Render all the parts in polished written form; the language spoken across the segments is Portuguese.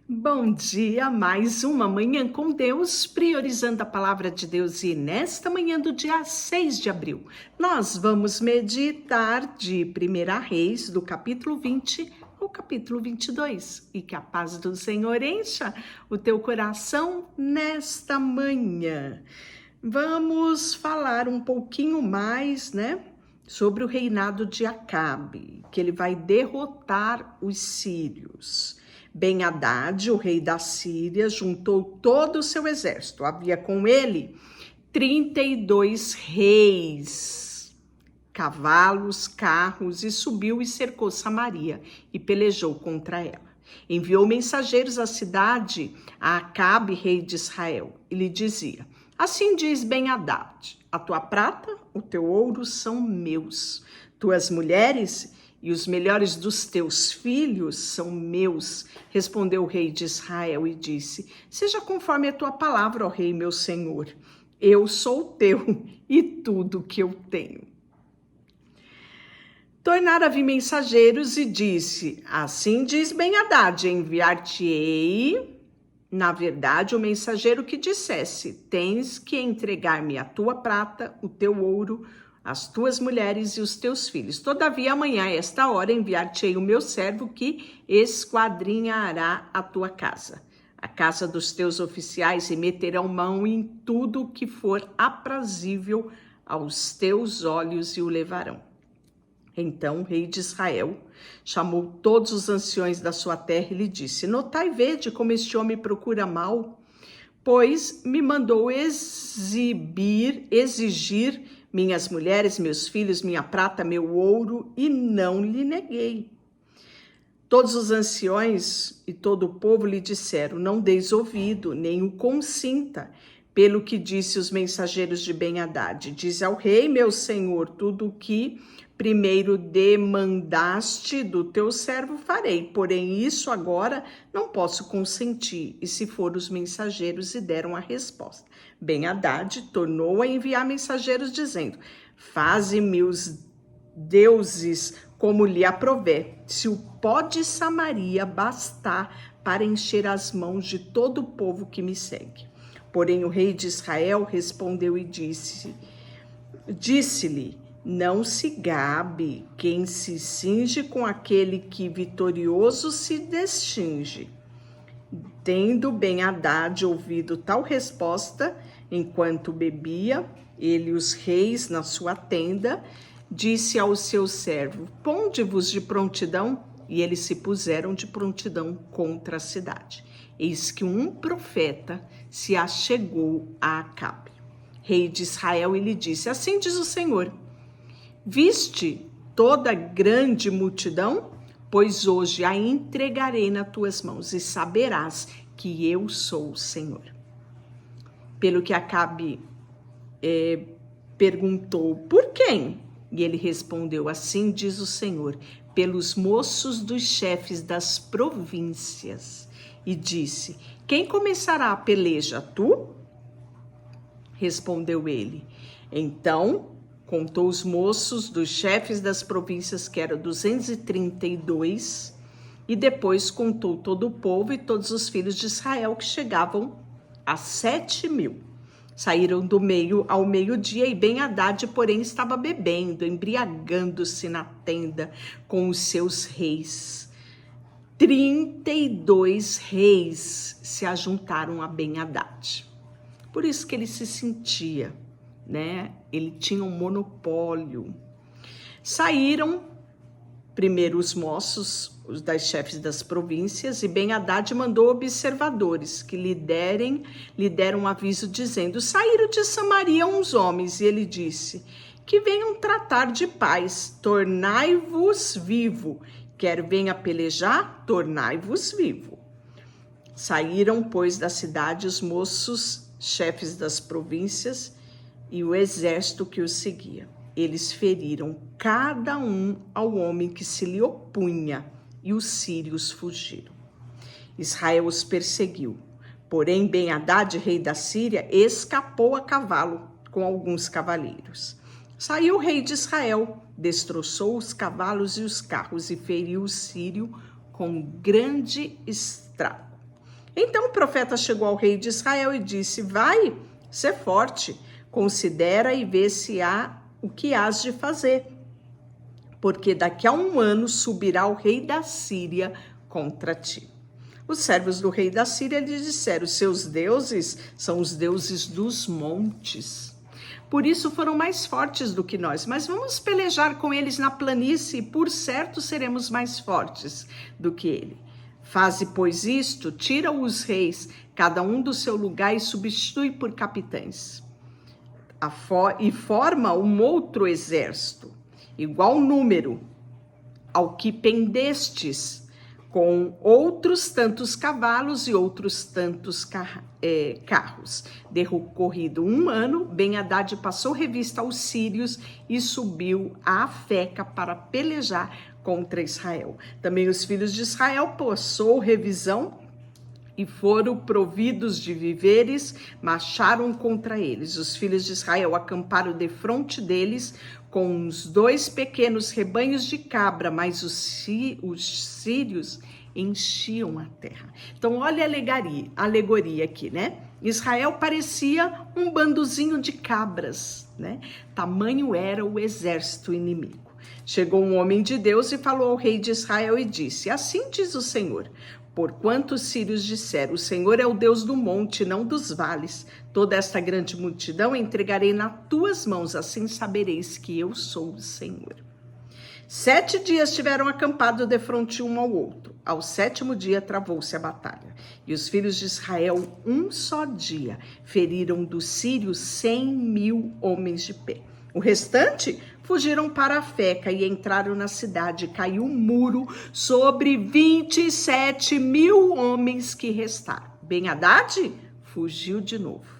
Bom dia, mais uma manhã com Deus, priorizando a palavra de Deus. E nesta manhã do dia 6 de abril, nós vamos meditar de 1 Reis, do capítulo 20 ao capítulo 22. E que a paz do Senhor encha o teu coração nesta manhã. Vamos falar um pouquinho mais, sobre o reinado de Acabe, que ele vai derrotar os sírios. Ben-Hadad, o rei da Síria, juntou todo o seu exército. Havia com ele 32 reis, cavalos, carros, e subiu e cercou Samaria e pelejou contra ela. Enviou mensageiros à cidade a Acabe, rei de Israel, e lhe dizia: assim diz Ben-Hadad, a tua prata, o teu ouro são meus, tuas mulheres e os melhores dos teus filhos são meus. Respondeu o rei de Israel e disse: seja conforme a tua palavra, ó rei, meu senhor. Eu sou teu e tudo que eu tenho. Tornara a vir mensageiros e disse: assim diz Ben-Hadad, enviar-te-ei, na verdade, o mensageiro que dissesse: tens que entregar-me a tua prata, o teu ouro, as tuas mulheres e os teus filhos. Todavia, amanhã, a esta hora, enviar-te-ei o meu servo que esquadrinhará a tua casa, a casa dos teus oficiais, e meterão mão em tudo o que for aprazível aos teus olhos e o levarão. Então o rei de Israel chamou todos os anciões da sua terra e lhe disse: notai e vede como este homem procura mal, pois me mandou exigir minhas mulheres, meus filhos, minha prata, meu ouro, e não lhe neguei. Todos os anciões e todo o povo lhe disseram: não deis ouvido, nem o consinta, pelo que disse os mensageiros de Ben-Hadad. Diz ao rei, meu senhor, tudo o que primeiro demandaste do teu servo farei, porém isso agora não posso consentir. E se foram os mensageiros e deram a resposta. Ben-Hadad tornou a enviar mensageiros dizendo: faze-me os deuses como lhe aprouver, se o pó de Samaria bastar para encher as mãos de todo o povo que me segue. Porém o rei de Israel respondeu e disse-lhe: não se gabe quem se cinge com aquele que vitorioso se destinge. Tendo Ben-Hadad ouvido tal resposta, enquanto bebia, ele e os reis na sua tenda, disse ao seu servo: ponde-vos de prontidão. E eles se puseram de prontidão contra a cidade. Eis que um profeta se achegou a Acabe, rei de Israel, e lhe disse: assim diz o Senhor, viste toda a grande multidão? Pois hoje a entregarei nas tuas mãos e saberás que eu sou o Senhor. Pelo que Acabe perguntou: por quem? E ele respondeu: assim diz o Senhor, pelos moços dos chefes das províncias. E disse: quem começará a peleja, tu? Respondeu ele. Então contou os moços dos chefes das províncias, que eram 232, e depois contou todo o povo e todos os filhos de Israel, que chegavam a 7.000. Saíram do meio ao meio-dia, e Ben-Hadad, porém, estava bebendo, embriagando-se na tenda com os seus reis. 32 reis se ajuntaram a Ben-Hadad. Por isso que ele se sentia, ele tinha um monopólio. Saíram primeiro os moços, os das chefes das províncias, e Ben-Hadad mandou observadores que lhe deram um aviso dizendo: saíram de Samaria uns homens, e ele disse: que venham tratar de paz, tornai-vos vivo. Quer venha pelejar, tornai-vos vivo. Saíram, pois, da cidade os moços, chefes das províncias, e o exército que os seguia. Eles feriram cada um ao homem que se lhe opunha, e os sírios fugiram. Israel os perseguiu. Porém, Ben-Hadad, rei da Síria, escapou a cavalo com alguns cavaleiros. Saiu o rei de Israel, destroçou os cavalos e os carros e feriu o sírio com grande estrago. Então o profeta chegou ao rei de Israel e disse: vai, ser forte, considera e vê se há o que hás de fazer, porque daqui a 1 ano subirá o rei da Síria contra ti. Os servos do rei da Síria lhe disseram: seus deuses são os deuses dos montes. Por isso foram mais fortes do que nós, mas vamos pelejar com eles na planície, e por certo seremos mais fortes do que ele. Faze, pois, isto, tira os reis, cada um do seu lugar, e substitui por capitães. E forma um outro exército, igual número ao que pendestes, com outros tantos cavalos e outros tantos carros. Decorrido 1 ano, Ben-Hadad passou revista aos sírios e subiu a Afeca para pelejar contra Israel. Também os filhos de Israel passou revisão e foram providos de víveres, marcharam contra eles. Os filhos de Israel acamparam defronte deles com os 2 pequenos rebanhos de cabra, mas os sírios enchiam a terra. Então, olha a alegoria aqui, né? Israel parecia um bandozinho de cabras, né? Tamanho era o exército inimigo. Chegou um homem de Deus e falou ao rei de Israel e disse: assim diz o Senhor, porquanto os sírios disseram: o Senhor é o Deus do monte, não dos vales. Toda esta grande multidão entregarei nas tuas mãos, assim sabereis que eu sou o Senhor. 7 dias tiveram acampado defronte um ao outro. Ao 7º dia travou-se a batalha. E os filhos de Israel, um só dia, feriram dos sírios 100.000 homens de pé. O restante fugiram para Afeca e entraram na cidade. Caiu um muro sobre 27.000 homens que restaram. Ben-Hadad fugiu de novo.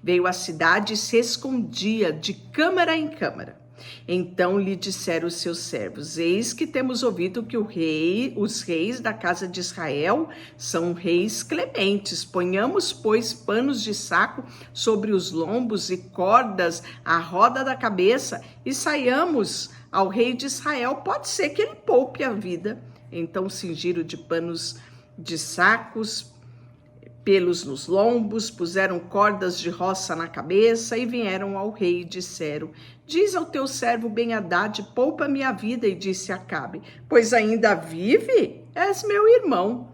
Veio à cidade e se escondia de câmara em câmara. Então lhe disseram os seus servos: eis que temos ouvido que os reis da casa de Israel são reis clementes. Ponhamos, pois, panos de saco sobre os lombos e cordas à roda da cabeça e saiamos ao rei de Israel. Pode ser que ele poupe a vida. Então cingiram de panos de sacos, pelos nos lombos, puseram cordas de roça na cabeça e vieram ao rei e disseram: diz ao teu servo Ben-Hadad, poupa minha vida. E disse Acabe: pois ainda vive? És meu irmão.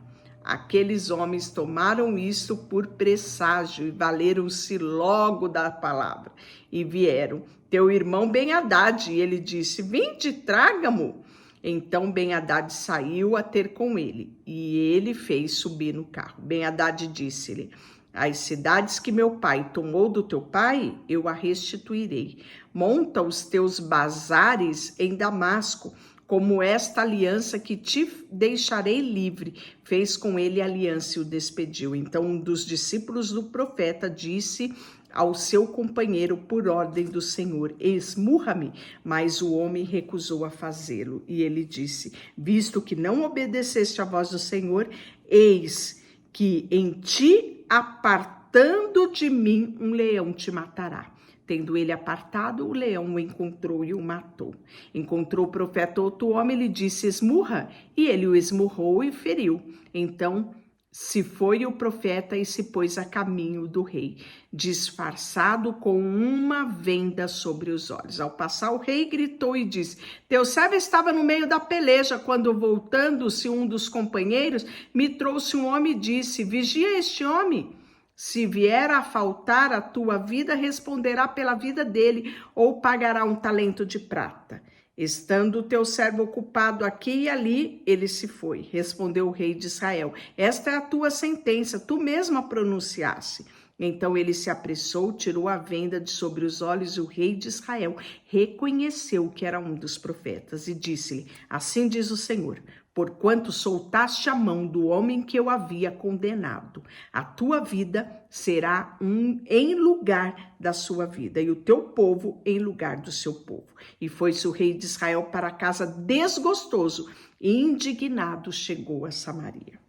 Aqueles homens tomaram isto por presságio e valeram-se logo da palavra. E vieram: teu irmão Ben-Hadad. E ele disse: vinde, traga-mo. Então Ben-Hadad saiu a ter com ele, e ele fez subir no carro. Ben-Hadad disse-lhe: as cidades que meu pai tomou do teu pai, eu a restituirei. Monta os teus bazares em Damasco, como esta aliança que te deixarei livre. Fez com ele aliança e o despediu. Então um dos discípulos do profeta disse ao seu companheiro por ordem do Senhor: esmurra-me. Mas o homem recusou a fazê-lo. E ele disse: visto que não obedeceste à voz do Senhor, eis que em ti, apartando de mim, um leão te matará. Tendo ele apartado, o leão o encontrou e o matou. Encontrou o profeta outro homem, lhe disse: esmurra. E ele o esmurrou e feriu. Então se foi o profeta e se pôs a caminho do rei, disfarçado com uma venda sobre os olhos. Ao passar, o rei gritou e disse: teu servo estava no meio da peleja, quando, voltando-se um dos companheiros, me trouxe um homem e disse: vigia este homem. Se vier a faltar a tua vida, responderá pela vida dele, ou pagará 1 talento de prata. Estando o teu servo ocupado aqui e ali, ele se foi. Respondeu o rei de Israel: esta é a tua sentença, tu mesma pronunciaste. Então ele se apressou, tirou a venda de sobre os olhos, e o rei de Israel reconheceu que era um dos profetas e disse-lhe: assim diz o Senhor, porquanto soltaste a mão do homem que eu havia condenado, a tua vida será em lugar da sua vida, e o teu povo em lugar do seu povo. E foi-se o rei de Israel para casa desgostoso, e indignado chegou a Samaria.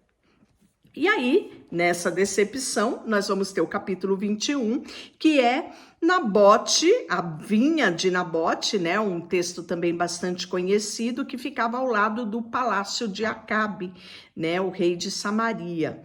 E aí, nessa decepção, nós vamos ter o capítulo 21, que é Nabote, a vinha de Nabote, né? Um texto também bastante conhecido, que ficava ao lado do palácio de Acabe, né? O rei de Samaria.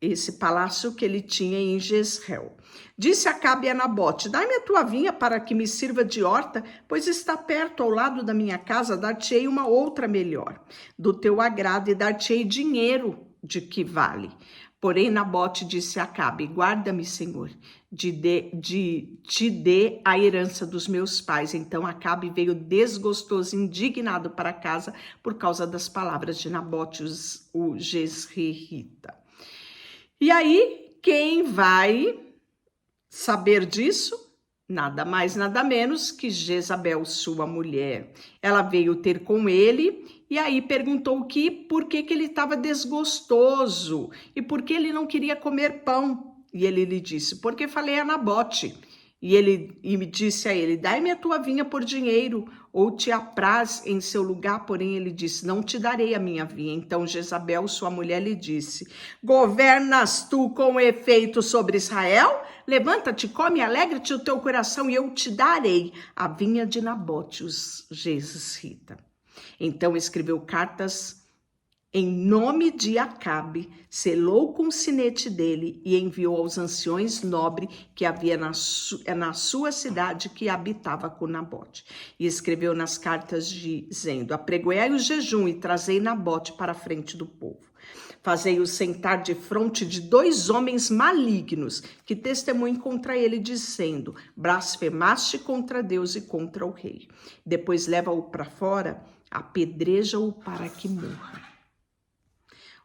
esse palácio que ele tinha em Jezreel. Disse Acabe a Nabote: dai-me a tua vinha para que me sirva de horta, pois está perto ao lado da minha casa, dar-te-ei uma outra melhor, do teu agrado, e dar-te-ei dinheiro de que vale. Porém Nabote disse a Acabe: guarda-me, Senhor, te dê a herança dos meus pais. Então Acabe veio desgostoso, indignado para casa por causa das palavras de Nabote, o Jezreelita. E aí, quem vai saber disso? Nada mais, nada menos que Jezabel, sua mulher. Ela veio ter com ele e aí perguntou por que ele estava desgostoso e por que ele não queria comer pão. E ele lhe disse: porque falei a Nabote. E me disse a ele: dai-me a tua vinha por dinheiro, ou te apraz em seu lugar. Porém ele disse: não te darei a minha vinha. Então Jezabel, sua mulher, lhe disse: governas tu com efeito sobre Israel? Levanta-te, come, alegra-te o teu coração, e eu te darei a vinha de Nabote, os Jezreelita. Então escreveu cartas em nome de Acabe, selou com o sinete dele e enviou aos anciões nobres que havia na sua cidade, que habitava com Nabote. E escreveu nas cartas dizendo: apregoei o jejum e trazei Nabote para a frente do povo. Fazei-o sentar de fronte de 2 homens malignos que testemunhem contra ele, dizendo: blasfemaste contra Deus e contra o rei. Depois leva-o para fora, apedreja-o para que morra.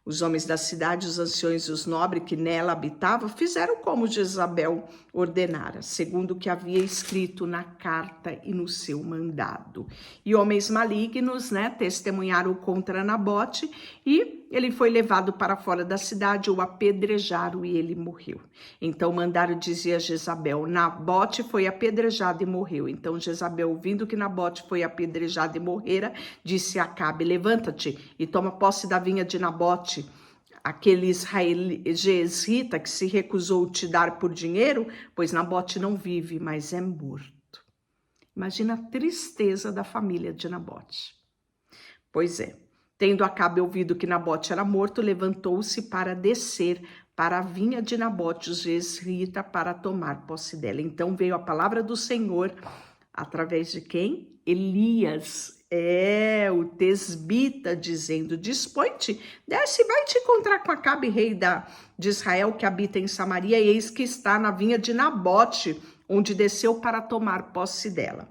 Os homens da cidade, os anciões e os nobres que nela habitavam, fizeram como Jezabel ordenara, segundo o que havia escrito na carta e no seu mandado. E homens malignos, testemunharam contra Nabote, e ele foi levado para fora da cidade, o apedrejaram e ele morreu. Então mandaram dizer a Jezabel: Nabote foi apedrejado e morreu. Então Jezabel, ouvindo que Nabote foi apedrejado e morrera, disse a Acabe: levanta-te e toma posse da vinha de Nabote, aquele Jezreelita que se recusou te dar por dinheiro, pois Nabote não vive, mas é morto. Imagina a tristeza da família de Nabote. Pois é. Tendo Acabe ouvido que Nabote era morto, levantou-se para descer para a vinha de Nabote, os Jezreelita, para tomar posse dela. Então veio a palavra do Senhor através de quem? Elias, o tesbita, dizendo: dispõe-te, desce e vai te encontrar com Acabe, rei de Israel, que habita em Samaria, e eis que está na vinha de Nabote, onde desceu para tomar posse dela.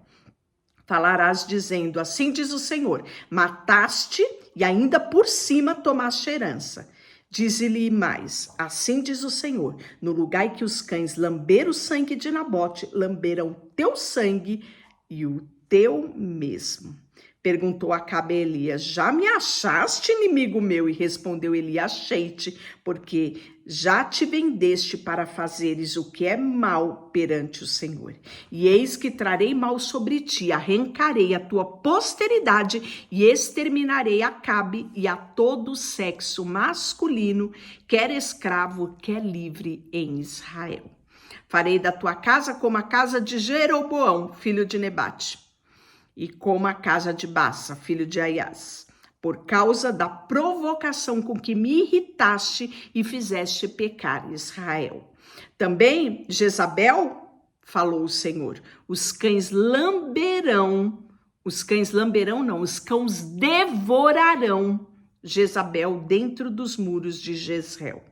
Falarás dizendo: assim diz o Senhor, mataste e ainda por cima tomaste herança. Dize-lhe mais: assim diz o Senhor, no lugar em que os cães lamberam o sangue de Nabote, lamberão teu sangue e o teu mesmo. Perguntou Acabe a Elias: já me achaste, inimigo meu? E respondeu Eli: achei-te, porque já te vendeste para fazeres o que é mal perante o Senhor. E eis que trarei mal sobre ti, arrancarei a tua posteridade e exterminarei Acabe e a todo o sexo masculino, quer escravo, quer livre, em Israel. Farei da tua casa como a casa de Jeroboão, filho de Nebate, e como a casa de Baasa, filho de Aias, por causa da provocação com que me irritaste e fizeste pecar Israel. Também Jezabel, falou o Senhor, os cães devorarão Jezabel dentro dos muros de Jezreel.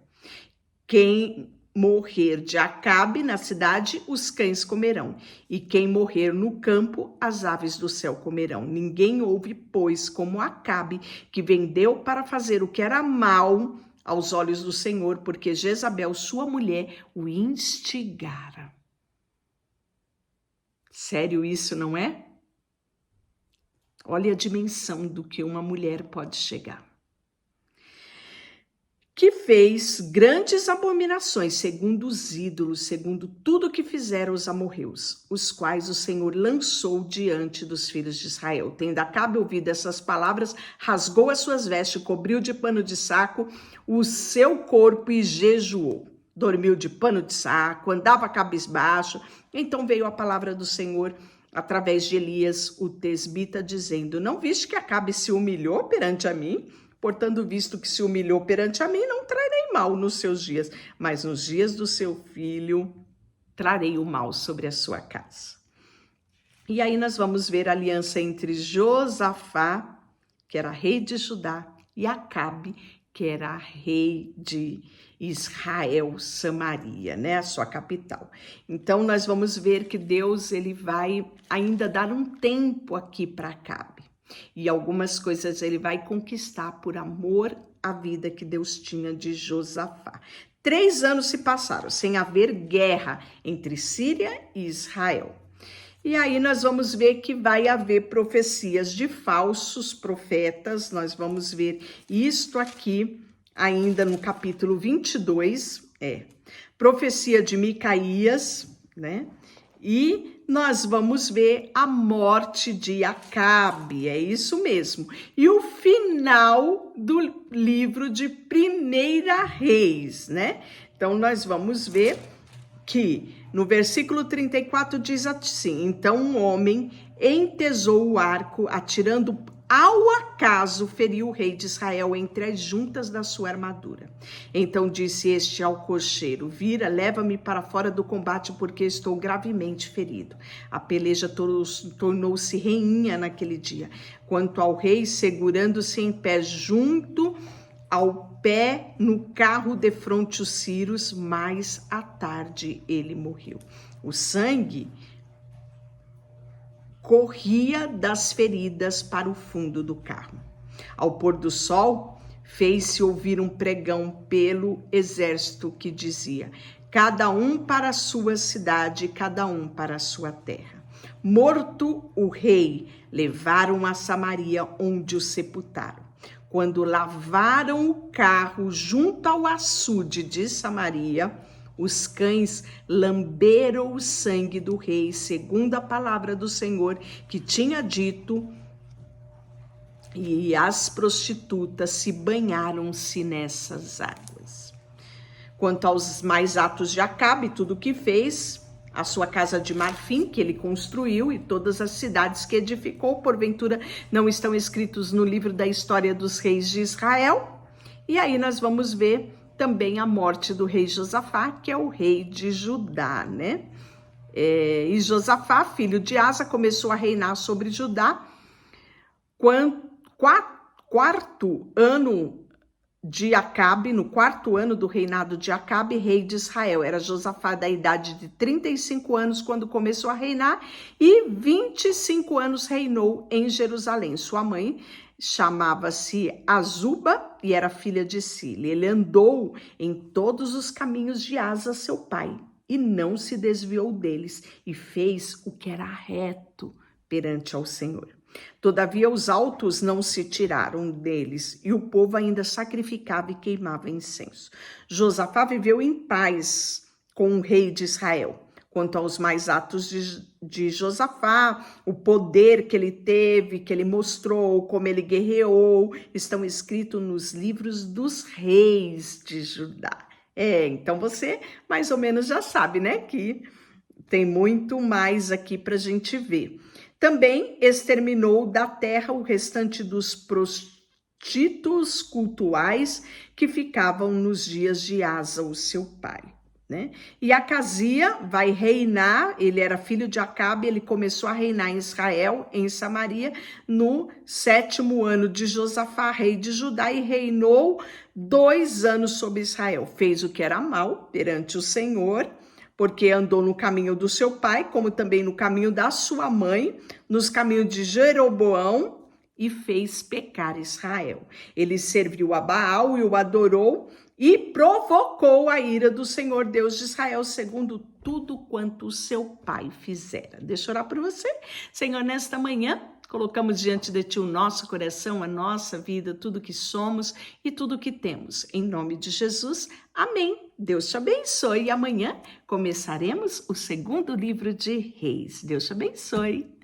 Quem morrer de Acabe na cidade, os cães comerão, e quem morrer no campo, as aves do céu comerão. Ninguém houve, pois, como Acabe, que vendeu para fazer o que era mal aos olhos do Senhor, porque Jezabel, sua mulher, o instigara. Sério isso, não é? Olha a dimensão do que uma mulher pode chegar. Que fez grandes abominações, segundo os ídolos, segundo tudo que fizeram os amorreus, os quais o Senhor lançou diante dos filhos de Israel. Tendo Acabe ouvido essas palavras, rasgou as suas vestes, cobriu de pano de saco o seu corpo e jejuou. Dormiu de pano de saco, andava cabisbaixo. Então veio a palavra do Senhor através de Elias, o tesbita, dizendo: não viste que Acabe se humilhou perante a mim? Portanto, visto que se humilhou perante a mim, não trarei mal nos seus dias, mas nos dias do seu filho trarei o mal sobre a sua casa. E aí nós vamos ver a aliança entre Josafá, que era rei de Judá, e Acabe, que era rei de Israel, Samaria, né, a sua capital. Então nós vamos ver que Deus ele vai ainda dar um tempo aqui para Acabe. E algumas coisas ele vai conquistar por amor à vida que Deus tinha de Josafá. 3 anos se passaram sem haver guerra entre Síria e Israel. E aí nós vamos ver que vai haver profecias de falsos profetas. Nós vamos ver isto aqui ainda no capítulo 22, profecia de Micaías, né? E nós vamos ver a morte de Acabe, é isso mesmo. E o final do livro de 1 Reis, né? Então nós vamos ver que no versículo 34 diz assim: então um homem entesou o arco, atirando ao acaso, feriu o rei de Israel entre as juntas da sua armadura. Então disse este ao cocheiro: vira, leva-me para fora do combate, porque estou gravemente ferido. A peleja tornou-se reinha naquele dia. Quanto ao rei, segurando-se em pé junto ao pé no carro defronte os Círios, mais à tarde ele morreu. O sangue corria das feridas para o fundo do carro. Ao pôr do sol, fez-se ouvir um pregão pelo exército que dizia: cada um para a sua cidade, cada um para a sua terra. Morto o rei, levaram a Samaria, onde o sepultaram. Quando lavaram o carro junto ao açude de Samaria, os cães lamberam o sangue do rei, segundo a palavra do Senhor que tinha dito, e as prostitutas se banharam-se nessas águas. Quanto aos mais atos de Acabe, tudo o que fez, a sua casa de marfim que ele construiu e todas as cidades que edificou, porventura não estão escritos no livro da história dos reis de Israel. E aí nós vamos ver também a morte do rei Josafá, que é o rei de Judá, né? E Josafá, filho de Asa, começou a reinar sobre Judá. Quarto ano de Acabe, no 4º ano do reinado de Acabe, rei de Israel. Era Josafá da idade de 35 anos quando começou a reinar e 25 anos reinou em Jerusalém. Sua mãe chamava-se Azuba e era filha de Sile. Ele andou em todos os caminhos de Asa, seu pai, e não se desviou deles, e fez o que era reto perante ao Senhor. Todavia os altos não se tiraram deles, e o povo ainda sacrificava e queimava incenso. Josafá viveu em paz com o rei de Israel. Quanto aos mais atos de Josafá, o poder que ele teve, que ele mostrou, como ele guerreou, estão escritos nos livros dos reis de Judá. Então você mais ou menos já sabe, né, que tem muito mais aqui para a gente ver. Também exterminou da terra o restante dos prostitutos cultuais que ficavam nos dias de Asa, o seu pai, né? E Acazia vai reinar, ele era filho de Acabe, ele começou a reinar em Israel, em Samaria, no 7º ano de Josafá, rei de Judá, e reinou 2 anos sobre Israel. Fez o que era mal perante o Senhor, porque andou no caminho do seu pai, como também no caminho da sua mãe, nos caminhos de Jeroboão, e fez pecar Israel. Ele serviu a Baal e o adorou, e provocou a ira do Senhor Deus de Israel, segundo tudo quanto o seu pai fizera. Deixa eu orar por você. Senhor, nesta manhã, colocamos diante de Ti o nosso coração, a nossa vida, tudo que somos e tudo que temos. Em nome de Jesus, amém. Deus te abençoe. E amanhã começaremos o 2º livro de Reis. Deus te abençoe.